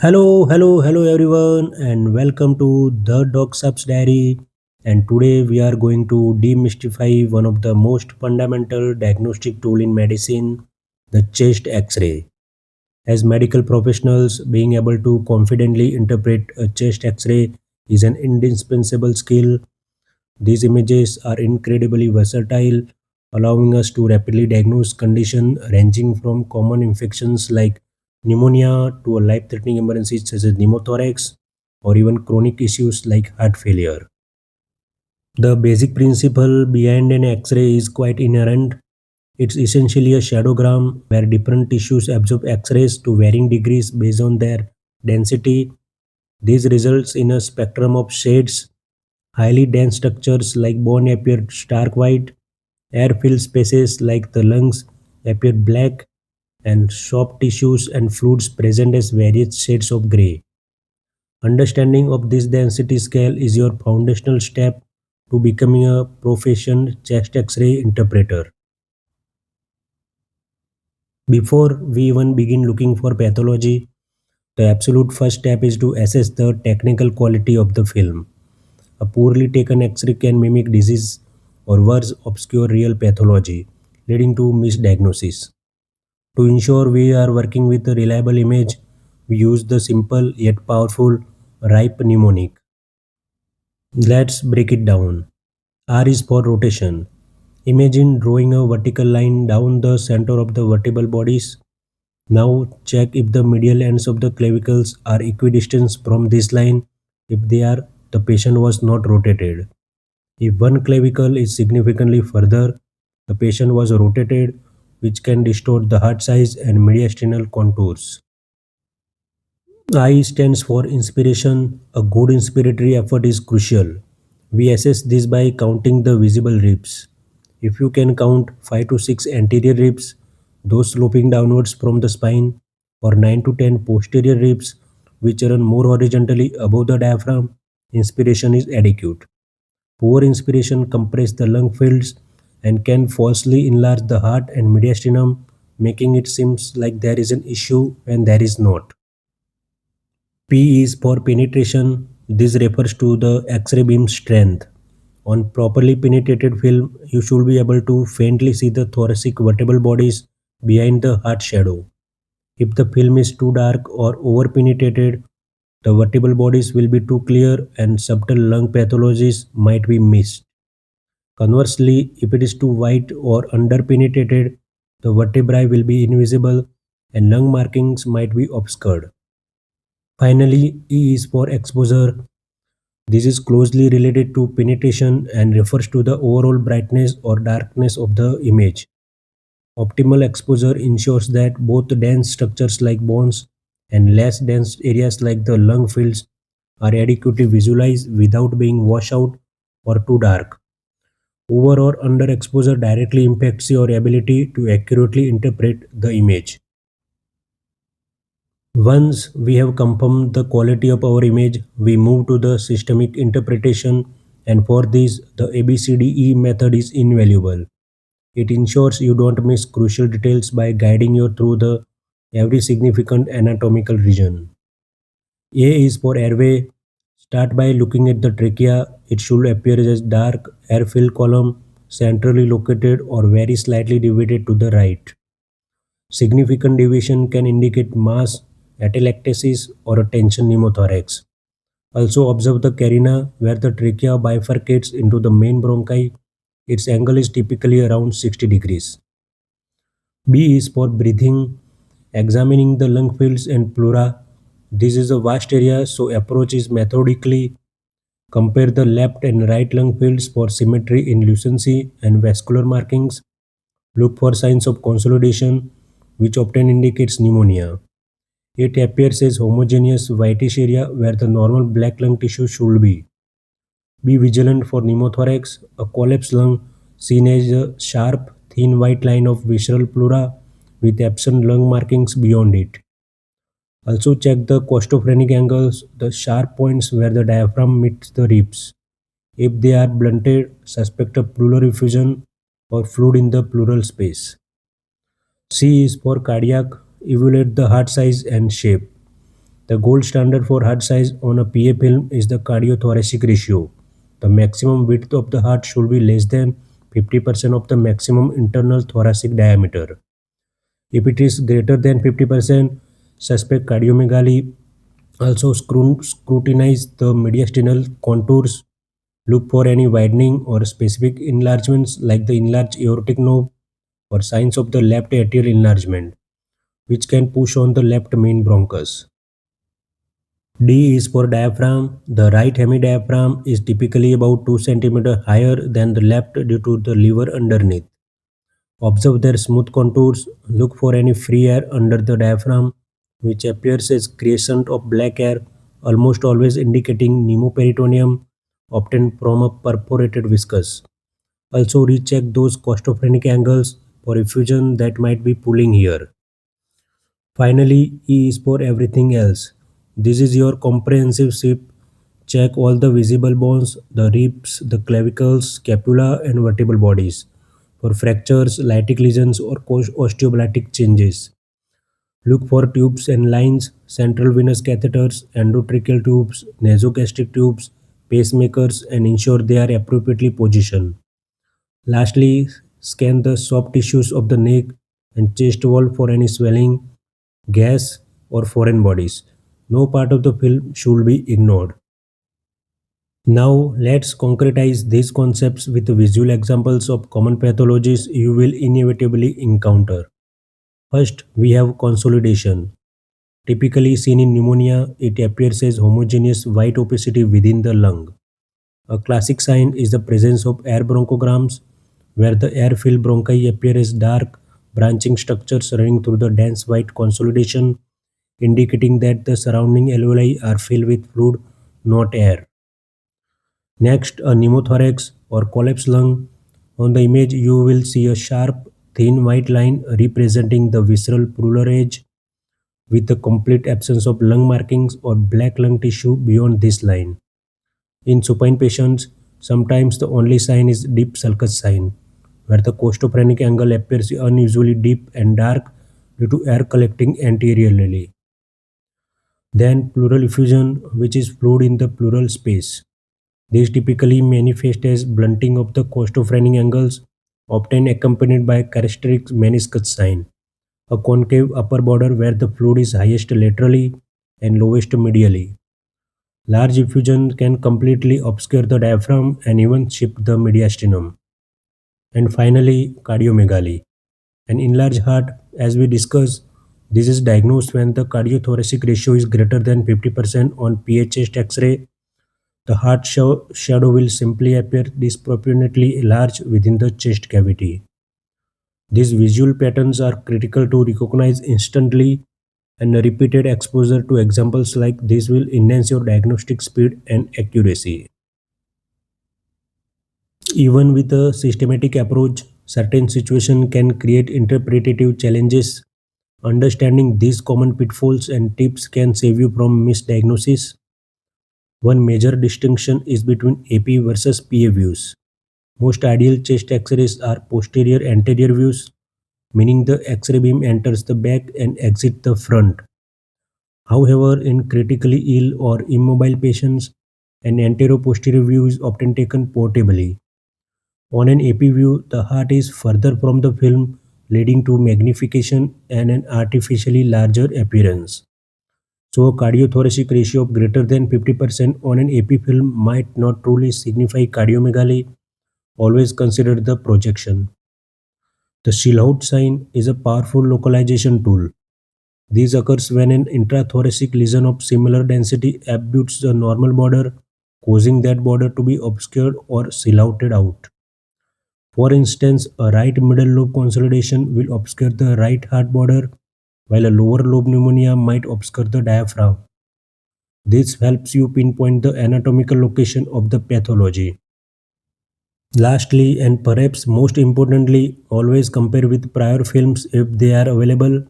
Hello everyone, and welcome to the Docsaab's Diary. And today we are going to demystify one of the most fundamental diagnostic tool in medicine, the chest X-ray. As medical professionals, being able to confidently interpret a chest X-ray is an indispensable skill. These images are incredibly versatile, allowing us to rapidly diagnose conditions ranging from common infections like pneumonia to a life-threatening emergencies such as pneumothorax or even chronic issues like heart failure. The basic principle behind an X-ray is quite inherent. It's essentially a shadowgram where different tissues absorb X-rays to varying degrees based on their density. This results in a spectrum of shades. Highly dense structures like bone appear stark white, air-filled spaces like the lungs appear black, and soft tissues and fluids present as various shades of gray. Understanding of this density scale is your foundational step to becoming a proficient chest X-ray interpreter. Before we even begin looking for pathology, the absolute first step is to assess the technical quality of the film. A poorly taken X-ray can mimic disease or worse, obscure real pathology, leading to misdiagnosis. To ensure we are working with a reliable image, we use the simple yet powerful RIPE mnemonic. Let's break it down. R is for rotation. Imagine drawing a vertical line down the center of the vertebral bodies. Now check if the medial ends of the clavicles are equidistant from this line. If they are, the patient was not rotated. If one clavicle is significantly further, the patient was rotated, which can distort the heart size and mediastinal contours. I stands for inspiration. A good inspiratory effort is crucial. We assess this by counting the visible ribs. If you can count 5 to 6 anterior ribs, those sloping downwards from the spine, or 9 to 10 posterior ribs, which run more horizontally above the diaphragm, inspiration is adequate. Poor inspiration compresses the lung fields and can falsely enlarge the heart and mediastinum, making it seem like there is an issue when there is not. P is for penetration. This refers to the X-ray beam strength. On properly penetrated film, you should be able to faintly see the thoracic vertebral bodies behind the heart shadow. If the film is too dark or over penetrated, the vertebral bodies will be too clear and subtle lung pathologies might be missed. Conversely, if it is too white or underpenetrated, the vertebrae will be invisible and lung markings might be obscured. Finally, E is for exposure. This is closely related to penetration and refers to the overall brightness or darkness of the image. Optimal exposure ensures that both dense structures like bones and less dense areas like the lung fields are adequately visualized without being washed out or too dark. Over or under exposure directly impacts your ability to accurately interpret the image. Once we have confirmed the quality of our image, we move to the systemic interpretation, and for this, the ABCDE method is invaluable. It ensures you don't miss crucial details by guiding you through the every significant anatomical region. A is for airway. Start by looking at the trachea. It should appear as dark air-filled column, centrally located or very slightly deviated to the right. Significant deviation can indicate mass, atelectasis, or a tension pneumothorax. Also observe the carina where the trachea bifurcates into the main bronchi. Its angle is typically around 60 degrees. B is for breathing, examining the lung fields and pleura. This is a vast area, so approach is methodically. Compare the left and right lung fields for symmetry in lucency and vascular markings. Look for signs of consolidation, which often indicates pneumonia. It appears as homogeneous whitish area where the normal black lung tissue should be. Be vigilant for pneumothorax, a collapsed lung seen as a sharp, thin white line of visceral pleura with absent lung markings beyond it. Also check the costophrenic angles, the sharp points where the diaphragm meets the ribs. If they are blunted, suspect a pleural effusion or fluid in the pleural space. C is for cardiac. Evaluate the heart size and shape. The gold standard for heart size on a PA film is the cardiothoracic ratio. The maximum width of the heart should be less than 50% of the maximum internal thoracic diameter. If it is greater than 50%, suspect cardiomegaly. Also scrutinize the mediastinal contours. Look for any widening or specific enlargements like the enlarged aortic node or signs of the left atrial enlargement, which can push on the left main bronchus. D is for diaphragm. The right hemidiaphragm is typically about 2 cm higher than the left due to the liver underneath. Observe their smooth contours. Look for any free air under the diaphragm, which appears as crescent of black air, almost always indicating pneumoperitoneum, obtained from a perforated viscus. Also recheck those costophrenic angles for effusion that might be pulling here. Finally, E is for everything else. This is your comprehensive SIP. Check all the visible bones, the ribs, the clavicles, scapula, and vertebral bodies for fractures, lytic lesions, or osteoblastic changes. Look for tubes and lines, central venous catheters, endotracheal tubes, nasogastric tubes, pacemakers, and ensure they are appropriately positioned. Lastly, scan the soft tissues of the neck and chest wall for any swelling, gas, or foreign bodies. No part of the film should be ignored. Now, let's concretize these concepts with visual examples of common pathologies you will inevitably encounter. First, we have consolidation. Typically seen in pneumonia, it appears as homogeneous white opacity within the lung. A classic sign is the presence of air bronchograms, where the air-filled bronchi appear as dark, branching structures running through the dense white consolidation, indicating that the surrounding alveoli are filled with fluid, not air. Next, a pneumothorax or collapsed lung. On the image, you will see a sharp, thin white line representing the visceral pleural edge, with the complete absence of lung markings or black lung tissue beyond this line. In supine patients, sometimes the only sign is deep sulcus sign, where the costophrenic angle appears unusually deep and dark due to air collecting anteriorly. Then pleural effusion, which is fluid in the pleural space. These typically manifest as blunting of the costophrenic angles, often accompanied by characteristic meniscus sign, a concave upper border where the fluid is highest laterally and lowest medially. Large effusion can completely obscure the diaphragm and even shift the mediastinum. And finally, cardiomegaly. An enlarged heart, as we discussed, this is diagnosed when the cardiothoracic ratio is greater than 50% on PH chest X-ray. The heart shadow will simply appear disproportionately large within the chest cavity. These visual patterns are critical to recognize instantly, and a repeated exposure to examples like this will enhance your diagnostic speed and accuracy. Even with a systematic approach, certain situations can create interpretative challenges. Understanding these common pitfalls and tips can save you from misdiagnosis. One major distinction is between AP versus PA views. Most ideal chest X-rays are posterior anterior views, meaning the X-ray beam enters the back and exits the front. However, in critically ill or immobile patients, an anterior-posterior view is often taken portably. On an AP view, the heart is further from the film, leading to magnification and an artificially larger appearance. So, a cardiothoracic ratio of greater than 50% on an AP film might not truly signify cardiomegaly. Always consider the projection. The Shillhout sign is a powerful localization tool. This occurs when an intrathoracic lesion of similar density abuts the normal border, causing that border to be obscured or silhouetted out. For instance, a right middle lobe consolidation will obscure the right heart border, while a lower lobe pneumonia might obscure the diaphragm. This helps you pinpoint the anatomical location of the pathology. Lastly, and perhaps most importantly, always compare with prior films if they are available.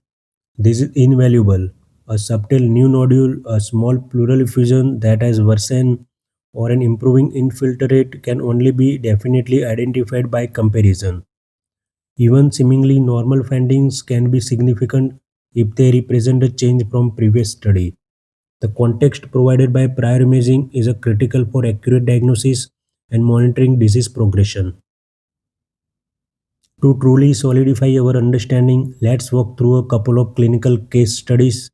This is invaluable. A subtle new nodule, a small pleural effusion that has worsened, or an improving infiltrate can only be definitely identified by comparison. Even seemingly normal findings can be significant if they represent a change from previous study. The context provided by prior imaging is a critical for accurate diagnosis and monitoring disease progression. To truly solidify our understanding, let's walk through a couple of clinical case studies.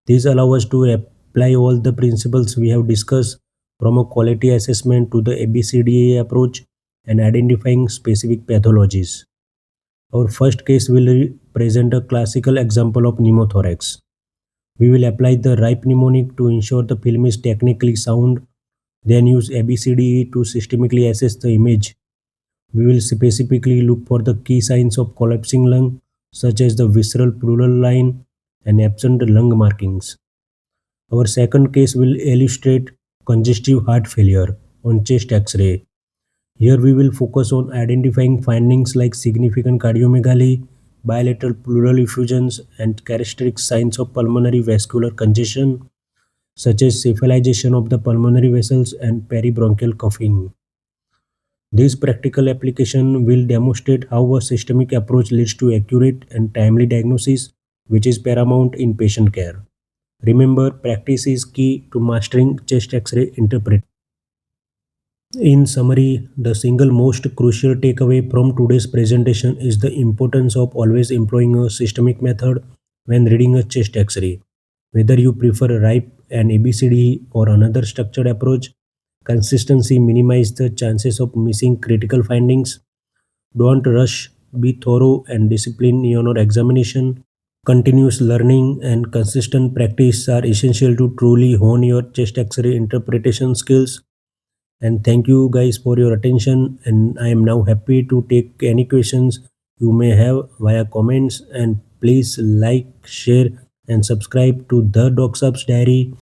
These allow us to apply all the principles we have discussed, from a quality assessment to the ABCDE approach and identifying specific pathologies. Our first case will present a classical example of pneumothorax. We will apply the right mnemonic to ensure the film is technically sound, then use ABCDE to systemically assess the image. We will specifically look for the key signs of collapsing lung, such as the visceral pleural line and absent lung markings. Our second case will illustrate congestive heart failure on chest X-ray. Here we will focus on identifying findings like significant cardiomegaly, bilateral pleural effusions, and characteristic signs of pulmonary vascular congestion, such as cephalization of the pulmonary vessels and peribronchial coughing. This practical application will demonstrate how a systemic approach leads to accurate and timely diagnosis, which is paramount in patient care. Remember, practice is key to mastering chest X-ray interpretation. In summary, the single most crucial takeaway from today's presentation is the importance of always employing a systemic method when reading a chest X-ray. Whether you prefer RIPE and ABCD or another structured approach, consistency minimizes the chances of missing critical findings. Don't rush, be thorough and disciplined in your examination. Continuous learning and consistent practice are essential to truly hone your chest X-ray interpretation skills. And thank you guys for your attention, and I am now happy to take any questions you may have via comments. And please like, share and subscribe to the Docsaab's diary